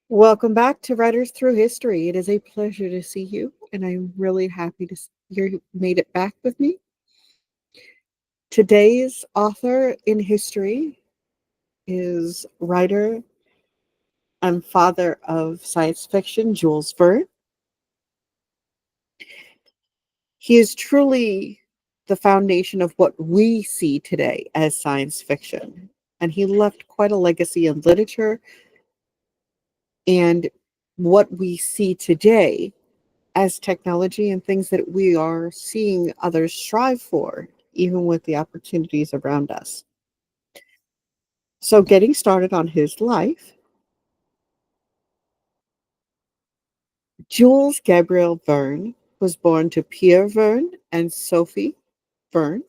Welcome back to Writers Through History. It is a pleasure to see you, and I'm really happy to you made it back with me. Today's author in history is writer and father of science fiction, Jules Verne. He is truly the foundation of what we see today as science fiction, and he left quite a legacy in literature and what we see today as technology and things that we are seeing others strive for, even with the opportunities around us. So, getting started on his life, Jules Gabriel Verne was born to Pierre Verne and Sophie Verne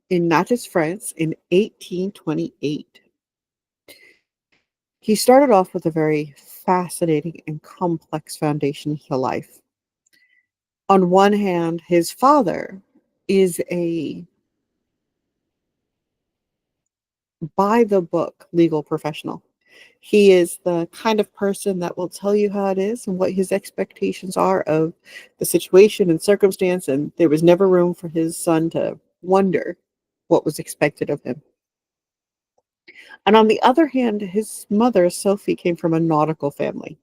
in Nantes, France in 1828. He started off with a very fascinating and complex foundation to life. On one hand, his father is a by the book legal professional. He is the kind of person that will tell you how it is and what his expectations are of the situation and circumstance, and there was never room for his son to wonder what was expected of him. And on the other hand, his mother, Sophie, came from a nautical family.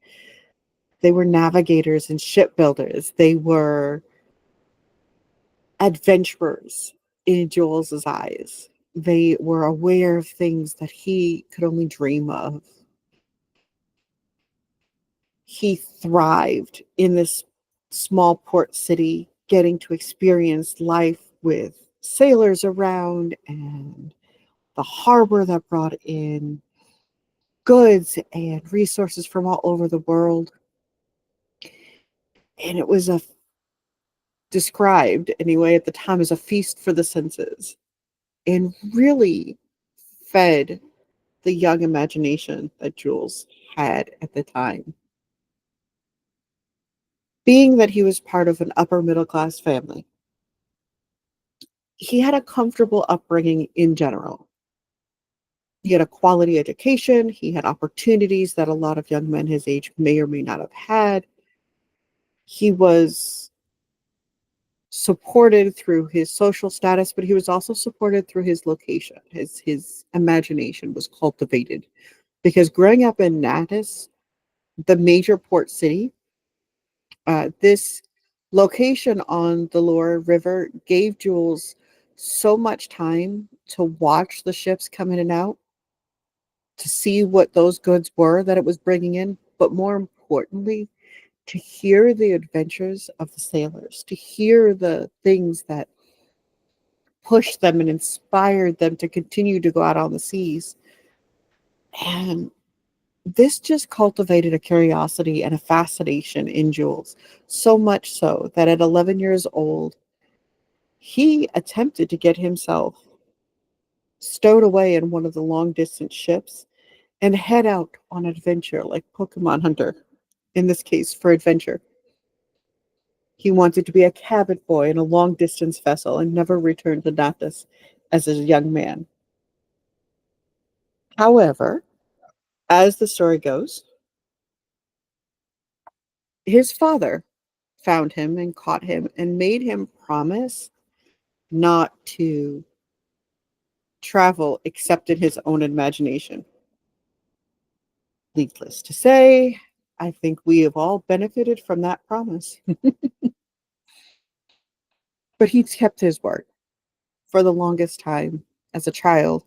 They were navigators and shipbuilders. They were adventurers in Jules's eyes. They were aware of things that he could only dream of. He thrived in this small port city, getting to experience life with sailors around and the harbor that brought in goods and resources from all over the world. And it was described anyway at the time as a feast for the senses and really fed the young imagination that Jules had at the time. Being that he was part of an upper middle class family, he had a comfortable upbringing in general. He had a quality education. He had opportunities that a lot of young men his age may or may not have had. He was supported through his social status, but he was also supported through his location. His imagination was cultivated because growing up in Nantes, the major port city, this location on the Loire River gave Jules so much time to watch the ships come in and out, to see what those goods were that it was bringing in, but more importantly, to hear the adventures of the sailors, to hear the things that pushed them and inspired them to continue to go out on the seas. And this just cultivated a curiosity and a fascination in Jules, so much so that at 11 years old, he attempted to get himself stowed away in one of the long distance ships and head out on adventure like Pokemon Hunter, in this case, for adventure. He wanted to be a cabin boy in a long distance vessel and never return to Natas as a young man. However, as the story goes, his father found him and caught him and made him promise not to travel except in his own imagination. Needless to say, I think we have all benefited from that promise. But he kept his word for the longest time as a child.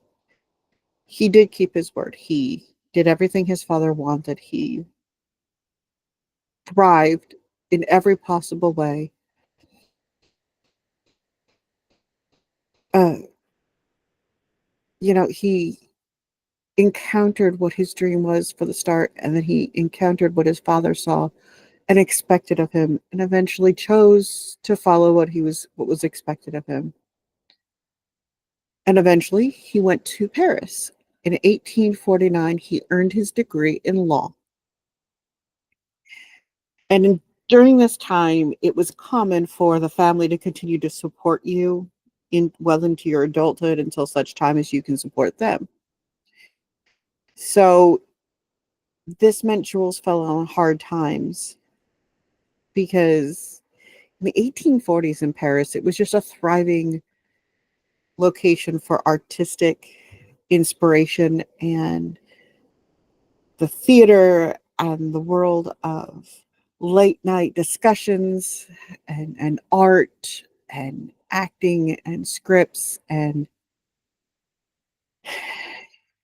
He did keep his word. He did everything his father wanted. He thrived in every possible way. Uh, he encountered what his dream was for the start, and then he encountered what his father saw and expected of him, and eventually chose to follow what was expected of him. And eventually, he went to Paris. In 1849, he earned his degree in law. And during this time, it was common for the family to continue to support you in well into your adulthood until such time as you can support them. So This meant Jules fell on hard times because in the 1840s in Paris, it was just a thriving location for artistic inspiration, and the theater and the world of late night discussions and art and acting and scripts. And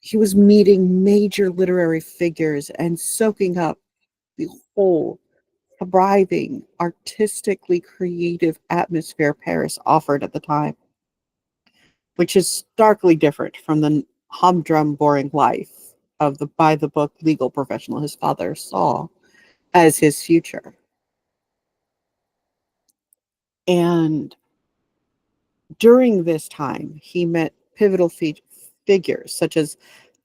he was meeting major literary figures and soaking up the whole thriving, artistically creative atmosphere Paris offered at the time, which is starkly different from the humdrum, boring life of the by the book legal professional his father saw as his future. And during this time, he met pivotal figures such as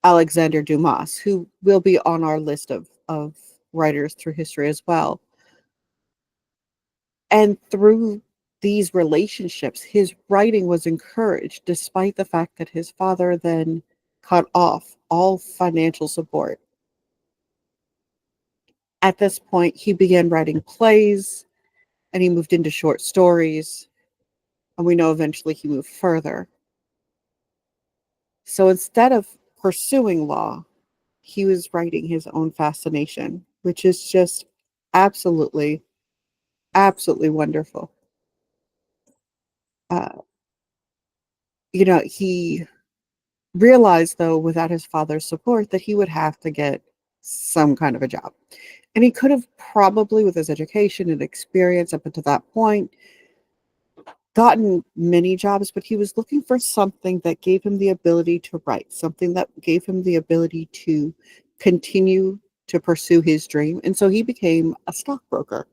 Alexander Dumas, who will be on our list of writers through history as well. And through these relationships, his writing was encouraged, despite the fact that his father then cut off all financial support. At this point, he began writing plays and he moved into short stories. And we know eventually he moved further. So instead of pursuing law, he was writing his own fascination, which is just absolutely, absolutely wonderful. Uh, he realized, though, without his father's support, that he would have to get some kind of a job. And he could have probably, with his education and experience up until that point, gotten many jobs, but he was looking for something that gave him the ability to write, something that gave him the ability to continue to pursue his dream. And so he became a stockbroker.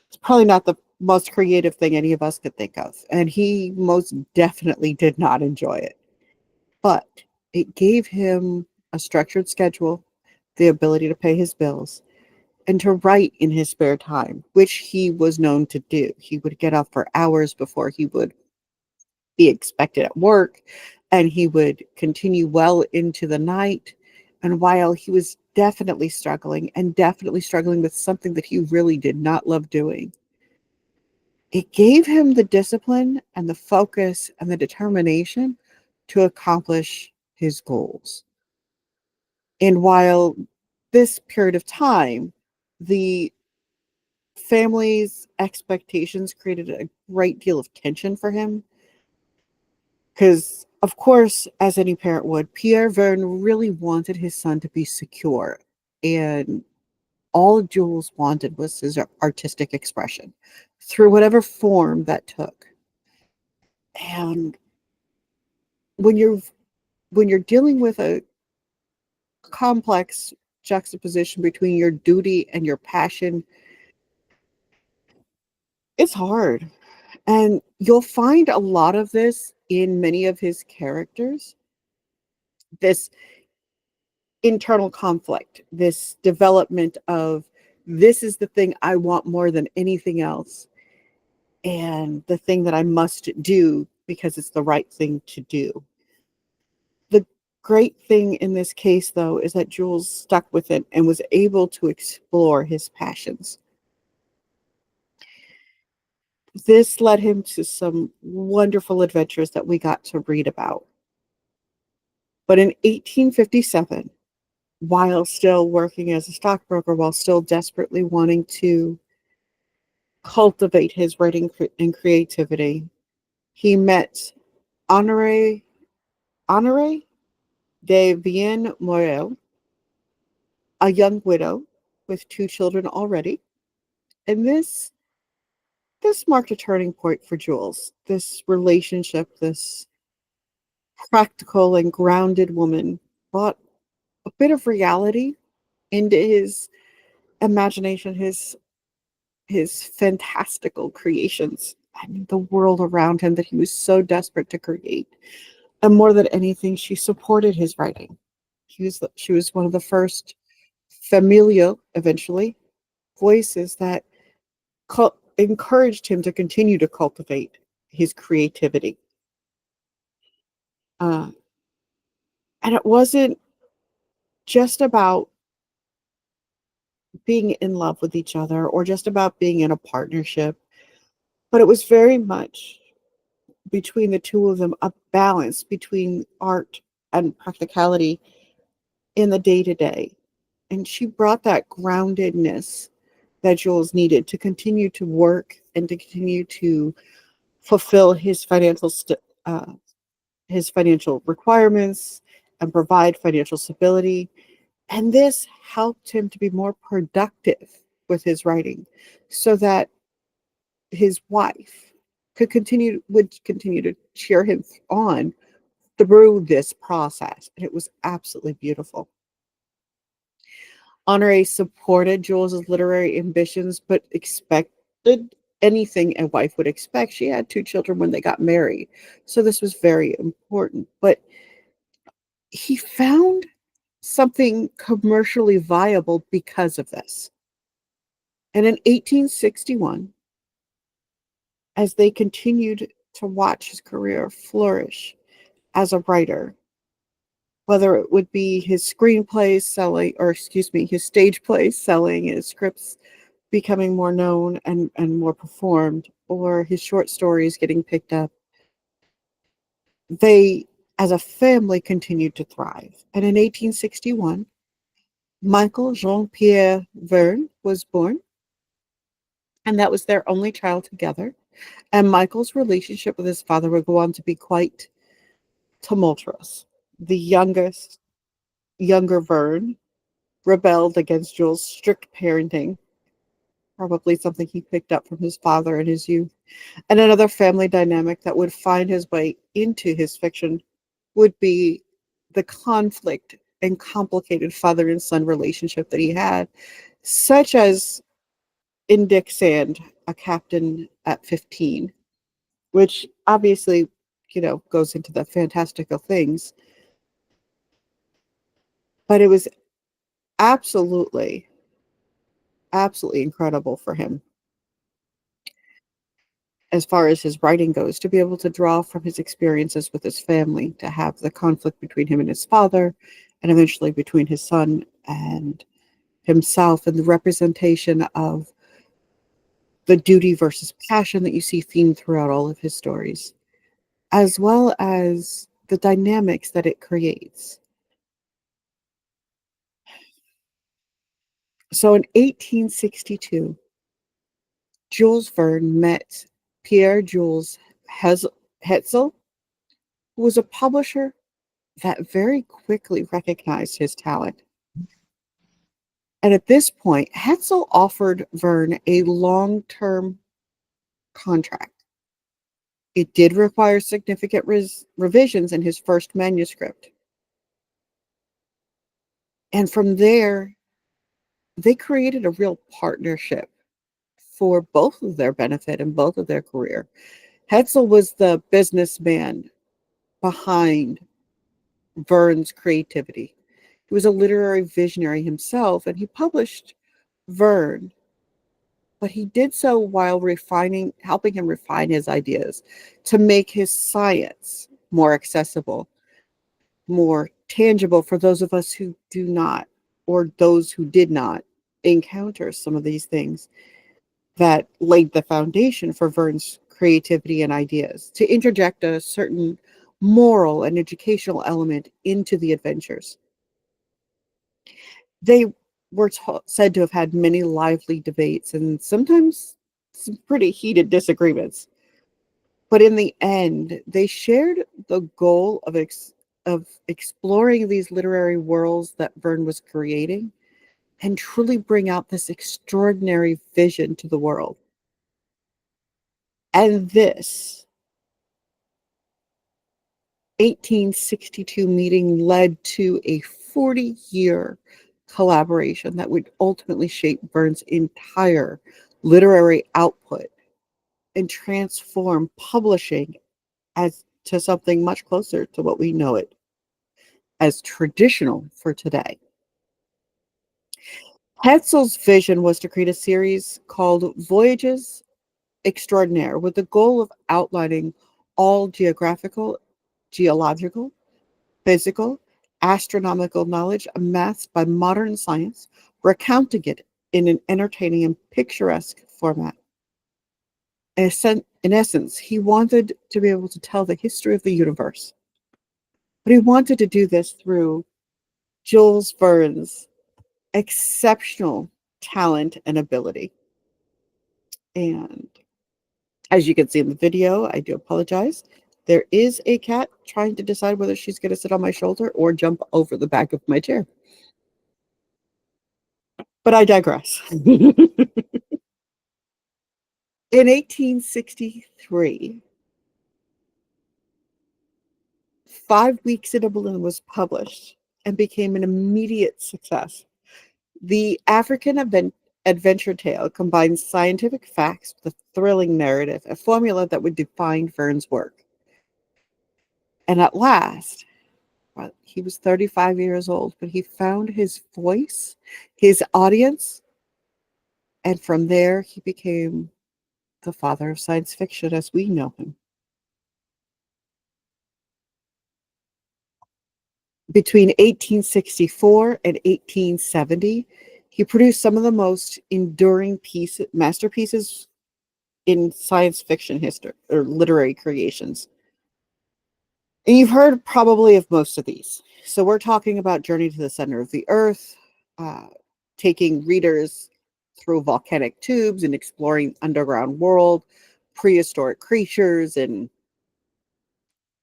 It's probably not the most creative thing any of us could think of. And he most definitely did not enjoy it. But it gave him a structured schedule, the ability to pay his bills, and to write in his spare time, which he was known to do. He would get up for hours before he would be expected at work, and he would continue well into the night. And while he was definitely struggling with something that he really did not love doing, it gave him the discipline and the focus and the determination to accomplish his goals. And while this period of time, the family's expectations created a great deal of tension for him, because, of course, as any parent would, Pierre Verne really wanted his son to be secure. And all Jules wanted was his artistic expression through whatever form that took. And when you're dealing with a complex juxtaposition between your duty and your passion, it's hard. And you'll find a lot of this in many of his characters, this internal conflict, this development of this is the thing I want more than anything else, and the thing that I must do because it's the right thing to do. The great thing in this case, though, is that Jules stuck with it and was able to explore his passions. This led him to some wonderful adventures that we got to read about. But in 1857, while still working as a stockbroker, while still desperately wanting to cultivate his writing and creativity, he met Honoré Honoré de Vienne Morel, a young widow with two children already. And this marked a turning point for Jules. This relationship, this practical and grounded woman, brought a bit of reality into his imagination, his fantastical creations, and the world around him that he was so desperate to create. And more than anything, she supported his writing. She was one of the first familial, eventually, voices that encouraged him to continue to cultivate his creativity. Uh, and it wasn't just about being in love with each other or just about being in a partnership, but it was very much between the two of them a balance between art and practicality in the day to day. And she brought that groundedness that Jules needed to continue to work and to continue to fulfill uh, his financial requirements and provide financial stability. And this helped him to be more productive with his writing so that his wife would continue to cheer him on through this process. And it was absolutely beautiful. Honoré supported Jules's literary ambitions, but expected anything a wife would expect. She had two children when they got married, so this was very important. But he found something commercially viable because of this. And in 1861, as they continued to watch his career flourish as a writer, whether it would be his screenplays selling, or excuse me, his stage plays selling, his scripts becoming more known and more performed, or his short stories getting picked up, they, as a family, continued to thrive. And in 1861, Michael Jean Pierre Verne was born, and that was their only child together. And Michael's relationship with his father would go on to be quite tumultuous. The younger Verne, rebelled against Jules' strict parenting, probably something he picked up from his father in his youth. And another family dynamic that would find his way into his fiction would be the conflict and complicated father and son relationship that he had, such as in Dick Sand, a captain at 15, which obviously, goes into the fantastical things. But it was absolutely, absolutely incredible for him as far as his writing goes, to be able to draw from his experiences with his family, to have the conflict between him and his father, and eventually between his son and himself, and the representation of the duty versus passion that you see themed throughout all of his stories, as well as the dynamics that it creates. So in 1862, Jules Verne met Pierre-Jules Hetzel, who was a publisher that very quickly recognized his talent. And at this point, Hetzel offered Verne a long-term contract. It did require significant revisions in his first manuscript. And from there, they created a real partnership for both of their benefit and both of their career. Hetzel was the businessman behind Verne's creativity. He was a literary visionary himself, and he published Verne, but he did so while helping him refine his ideas to make his science more accessible, more tangible for those of us who do not, or those who did not encounter some of these things that laid the foundation for Verne's creativity and ideas, to interject a certain moral and educational element into the adventures. They were said to have had many lively debates and sometimes some pretty heated disagreements. But in the end, they shared the goal of exploring these literary worlds that Verne was creating and truly bring out this extraordinary vision to the world. And this 1862 meeting led to a 40-year collaboration that would ultimately shape Verne's entire literary output and transform publishing as to something much closer to what we know it as traditional for today. Hetzel's vision was to create a series called Voyages Extraordinaire with the goal of outlining all geological, physical, astronomical knowledge amassed by modern science, recounting it in an entertaining and picturesque format. In essence, he wanted to be able to tell the history of the universe, but he wanted to do this through Jules Verne's exceptional talent and ability. And as you can see in the video, I do apologize. There is a cat trying to decide whether she's going to sit on my shoulder or jump over the back of my chair. But I digress. In 1863, 5 Weeks in a Balloon was published and became an immediate success. The African adventure tale combines scientific facts with a thrilling narrative, a formula that would define Verne's work. And at last, well, he was 35 years old, but he found his voice, his audience, and from there he became the father of science fiction as we know him. Between 1864 and 1870, he produced some of the most enduring masterpieces in science fiction history or literary creations. And you've heard probably of most of these. So we're talking about Journey to the Center of the Earth, uh, taking readers through volcanic tubes and exploring underground world, prehistoric creatures, and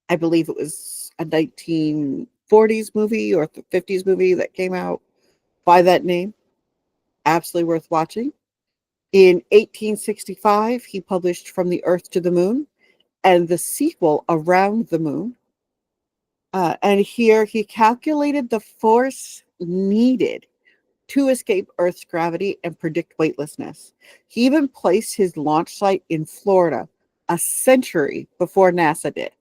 I believe it was a 1940s movie or 50s movie that came out by that name. Absolutely worth watching. In 1865, he published From the Earth to the Moon and the sequel, Around the Moon. And here he calculated the force needed to escape Earth's gravity and predict weightlessness. He even placed his launch site in Florida a century before NASA did.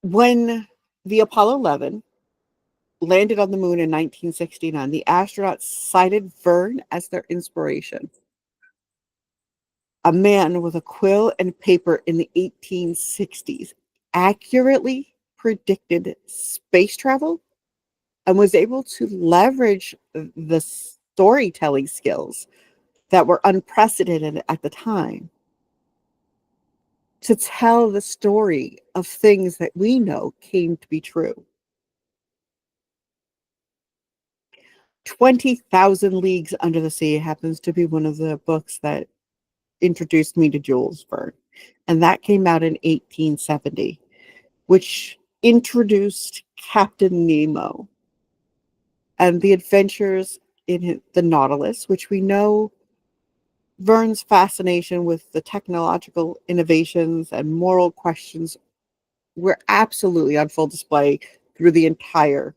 When the Apollo 11 landed on the moon in 1969, the astronauts cited Verne as their inspiration. A man with a quill and paper in the 1860s accurately predicted space travel and was able to leverage the storytelling skills that were unprecedented at the time to tell the story of things that we know came to be true. 20,000 Leagues Under the Sea happens to be one of the books that introduced me to Jules Verne. And that came out in 1870, which introduced Captain Nemo and the adventures in the Nautilus, which we know Verne's fascination with the technological innovations and moral questions were absolutely on full display through the entire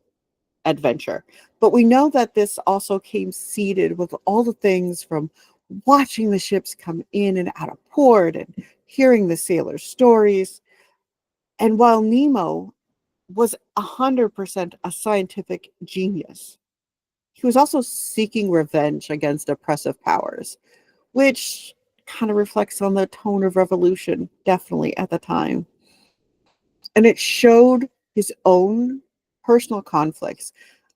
adventure. But we know that this also came seeded with all the things from watching the ships come in and out of port and hearing the sailors' stories. And while Nemo was 100% a scientific genius, he was also seeking revenge against oppressive powers, which kind of reflects on the tone of revolution, definitely at the time. And it showed his own personal conflicts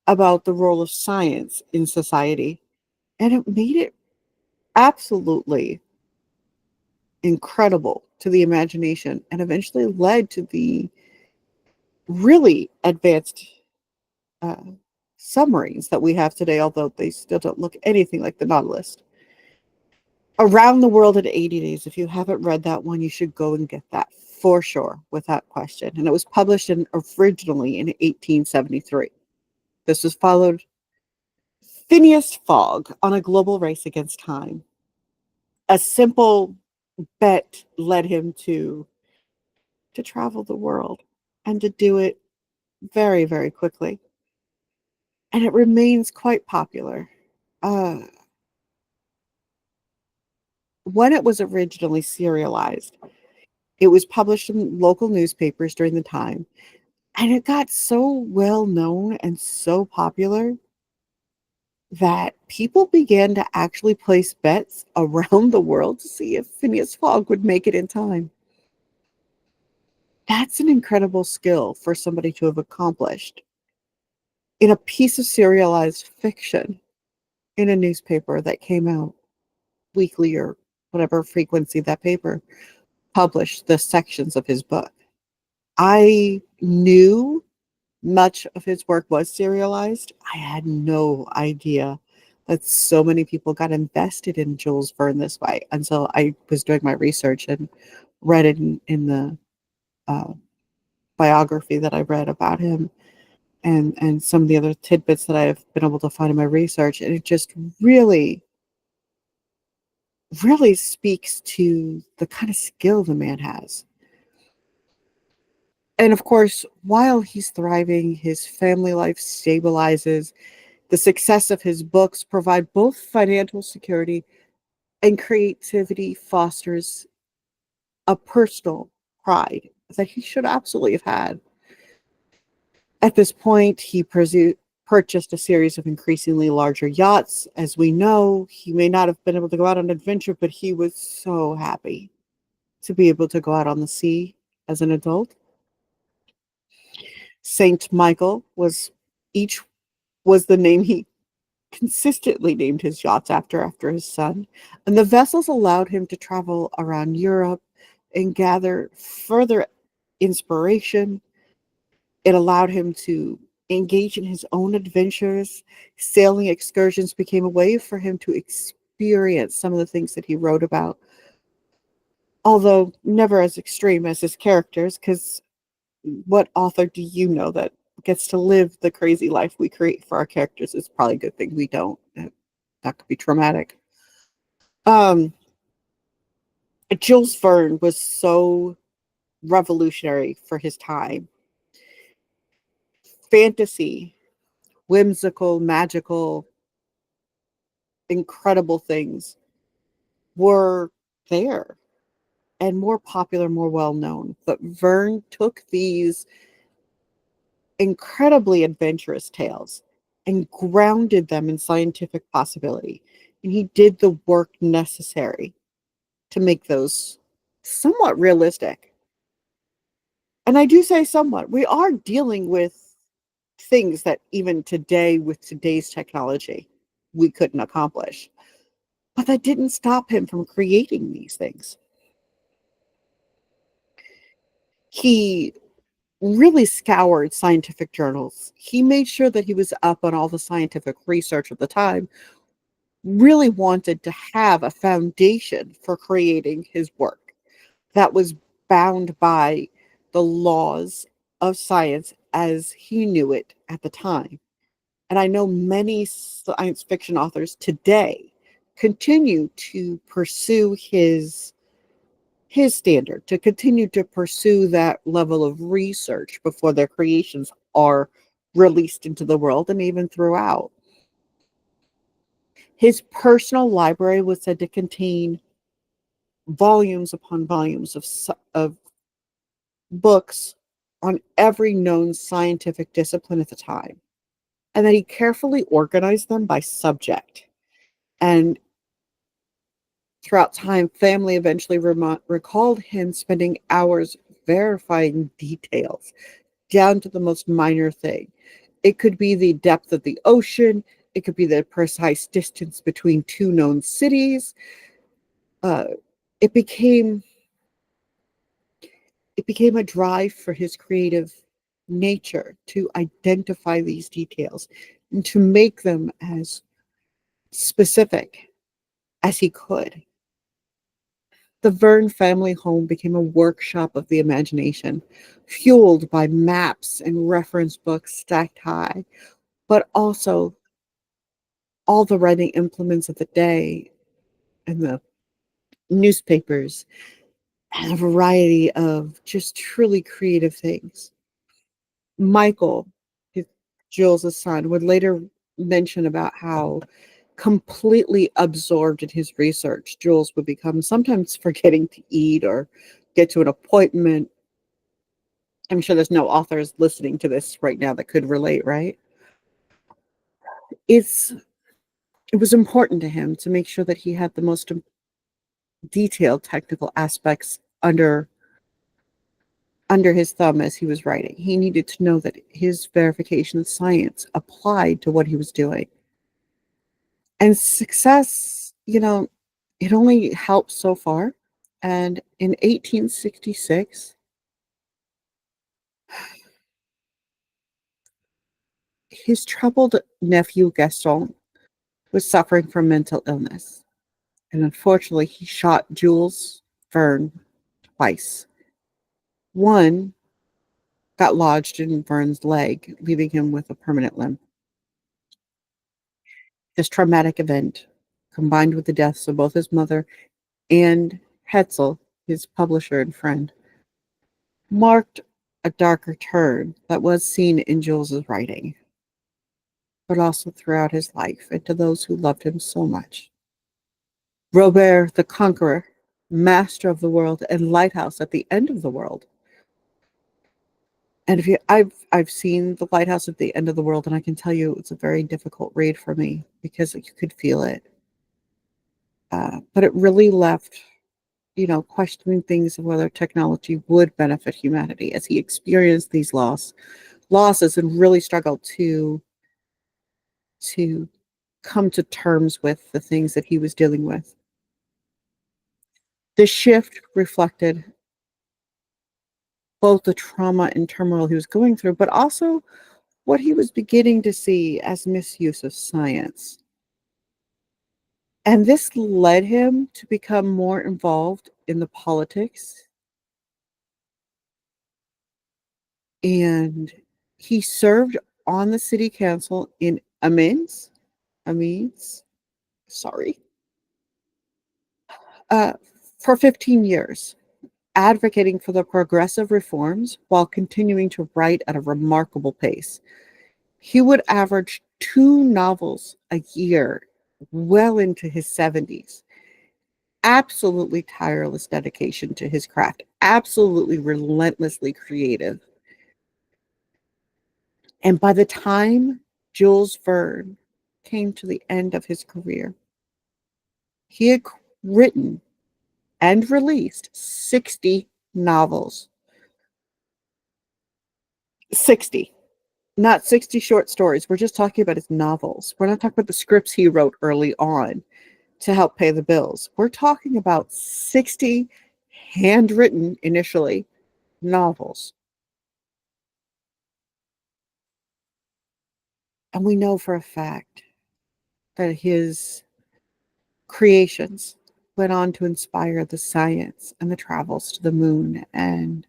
about the role of science in society. And it made it absolutely incredible to the imagination and eventually led to the really advanced uh, submarines that we have today, although they still don't look anything like the Nautilus. Around the World in 80 Days. If you haven't read that one, you should go and get that for sure, without question. And it was published originally in 1873. This was followed Phineas Fogg on a global race against time. A simple bet led him to travel the world and to do it very, very quickly. And it remains quite popular. Uh, when it was originally serialized, it was published in local newspapers during the time, and it got so well known and so popular that people began to actually place bets around the world to see if Phineas Fogg would make it in time. That's an incredible skill for somebody to have accomplished. in a piece of serialized fiction in a newspaper that came out weekly or whatever frequency that paper published the sections of his book. I knew much of his work was serialized. I had no idea that so many people got invested in Jules Verne this way until I was doing my research and read it in the uh, biography that I read about him, and some of the other tidbits that I've been able to find in my research. And it just really speaks to the kind of skill the man has. And of course, while he's thriving, his family life stabilizes. The success of his books provide both financial security and creativity fosters a personal pride that he should absolutely have had. At this point, he purchased a series of increasingly larger yachts. As we know, he may not have been able to go out on adventure, but he was so happy to be able to go out on the sea as an adult. Saint Michael each was the name he consistently named his yachts after his son, and the vessels allowed him to travel around Europe and gather further inspiration. It allowed him to engage in his own adventures. Sailing excursions became a way for him to experience some of the things that he wrote about, although never as extreme as his characters, because what author do you know that gets to live the crazy life we create for our characters? It's probably a good thing we don't. That could be traumatic. Um, Jules Verne was so revolutionary for his time. Fantasy, whimsical, magical, incredible things were there and more popular, more well known. But Verne took these incredibly adventurous tales and grounded them in scientific possibility. And he did the work necessary to make those somewhat realistic. And I do say somewhat. We are dealing with things that even today, with today's technology, we couldn't accomplish. But that didn't stop him from creating these things. He really scoured scientific journals. He made sure that he was up on all the scientific research of the time, really wanted to have a foundation for creating his work that was bound by the laws of science as he knew it at the time. And I know many science fiction authors today continue to pursue his standard, to continue to pursue that level of research before their creations are released into the world and even throughout. His personal library was said to contain volumes upon volumes of books on every known scientific discipline at the time, and that he carefully organized them by subject. And throughout time, family eventually recalled him spending hours verifying details down to the most minor thing. It could be the depth of the ocean, it could be the precise distance between two known cities. Uh, it became it became a drive for his creative nature to identify these details and to make them as specific as he could. The Verne family home became a workshop of the imagination, fueled by maps and reference books stacked high, but also all the writing implements of the day and the newspapers and a variety of just truly creative things. Michael, his, Jules' son, would later mention about how completely absorbed in his research Jules would become, sometimes forgetting to eat or get to an appointment. I'm sure there's no authors listening to this right now that could relate, right? It's it was important to him to make sure that he had the most detailed technical aspects under under his thumb as he was writing. He needed to know that his verification of science applied to what he was doing. And success, it only helped so far. And in 1866, his troubled nephew Gaston was suffering from mental illness. And unfortunately, he shot Jules Verne twice. One got lodged in Verne's leg, leaving him with a permanent limp. This traumatic event, combined with the deaths of both his mother and Hetzel, his publisher and friend, marked a darker turn that was seen in Jules's writing, but also throughout his life and to those who loved him so much. Robert the Conqueror, master of the world, and lighthouse at the end of the world. And I've seen the lighthouse at the end of the world, and I can tell you it's a very difficult read for me because you could feel it. But it really left, questioning things of whether technology would benefit humanity as he experienced these losses and really struggled to come to terms with the things that he was dealing with. The shift reflected both the trauma and turmoil he was going through, but also what he was beginning to see as misuse of science. And this led him to become more involved in the politics. And he served on the city council in Amiens, sorry, uh, for 15 years, advocating for the progressive reforms while continuing to write at a remarkable pace. He would average 2 novels a year well into his 70s. Absolutely tireless dedication to his craft, absolutely relentlessly creative. And by the time Jules Verne came to the end of his career, he had written and released 60 novels. 60, not 60 short stories. We're just talking about his novels. We're not talking about the scripts he wrote early on to help pay the bills. We're talking about 60 handwritten, initially, novels. And we know for a fact that his creations went on to inspire the science and the travels to the moon and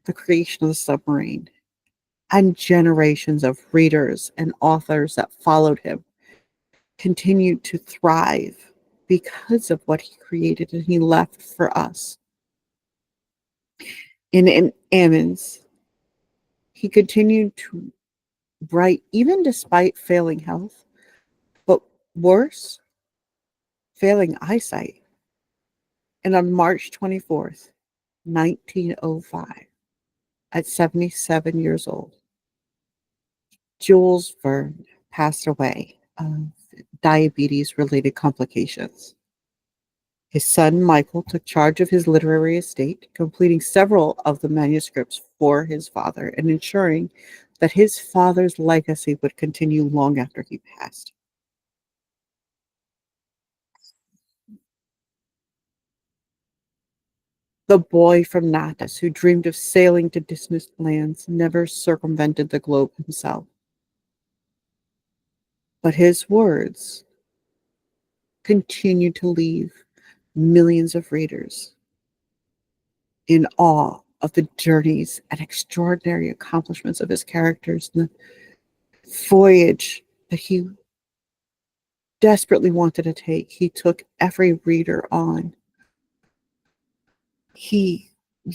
the creation of the submarine, and generations of readers and authors that followed him continued to thrive because of what he created and he left for us. In Ammons, he continued to write even despite failing health, but worse, failing eyesight. And on March 24th, 1905, at 77 years old, Jules Verne passed away of diabetes-related complications. His son Michael took charge of his literary estate, completing several of the manuscripts for his father and ensuring that his father's legacy would continue long after he passed. The boy from Natas who dreamed of sailing to distant lands never circumvented the globe himself. But his words continue to leave millions of readers in awe of the journeys and extraordinary accomplishments of his characters and the voyage that he desperately wanted to take. He took every reader on. He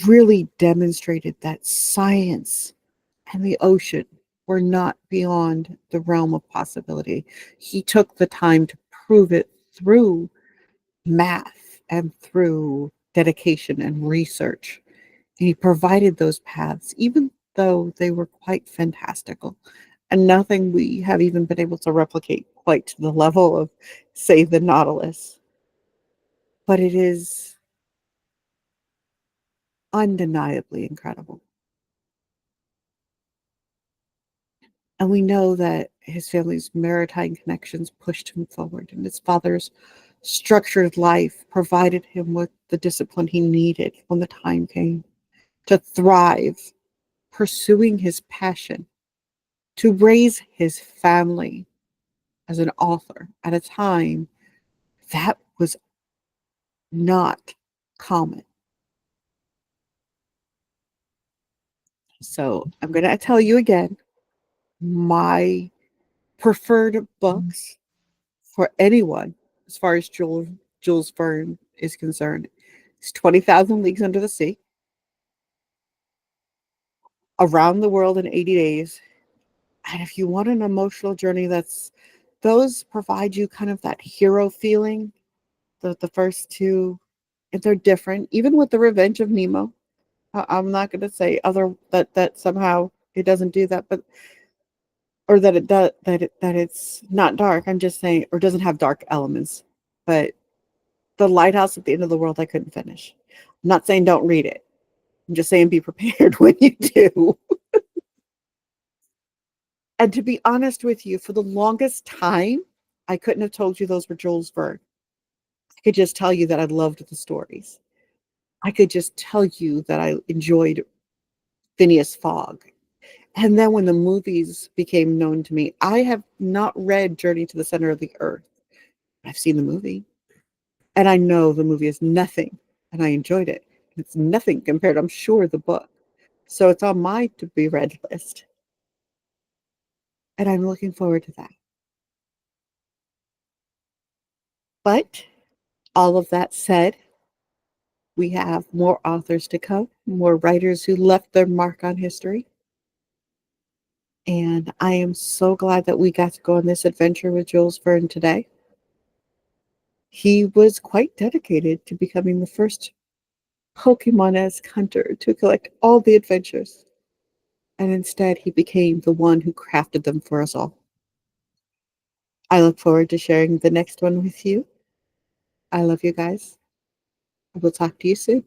really demonstrated that science and the ocean were not beyond the realm of possibility. He took the time to prove it through math and through dedication and research. And he provided those paths, even though they were quite fantastical and nothing we have even been able to replicate quite to the level of, say, the Nautilus. But it is undeniably incredible. And we know that his family's maritime connections pushed him forward, and his father's structured life provided him with the discipline he needed when the time came to thrive, pursuing his passion, to raise his family as an author at a time that was not common. So I'm going to tell you again my preferred books for anyone as far as Jules Verne is concerned. It's 20,000 Leagues Under the Sea, Around the World in 80 Days. And if you want an emotional journey, those provide you kind of that hero feeling. The first two, and they're different. Even with the Revenge of Nemo, I'm not going to say other that somehow it doesn't do that, but or that it does that it's not dark. I'm just saying, or doesn't have dark elements. But The Lighthouse at the End of the World, I couldn't finish. I'm not saying don't read it. I'm just saying be prepared when you do. And to be honest with you, for the longest time, I couldn't have told you those were Jules Verne. I could just tell you that I loved the stories. I could just tell you that I enjoyed Phineas Fogg. And then when the movies became known to me, I have not read Journey to the Center of the Earth. I've seen the movie. And I know the movie is nothing. And I enjoyed it. It's nothing compared, I'm sure, the book. So it's on my to be read list. And I'm looking forward to that. But all of that said, we have more authors to come, more writers who left their mark on history. And I am so glad that we got to go on this adventure with Jules Verne today. He was quite dedicated to becoming the first Pokemon-esque hunter to collect all the adventures. And instead, he became the one who crafted them for us all. I look forward to sharing the next one with you. I love you guys. I will talk to you soon.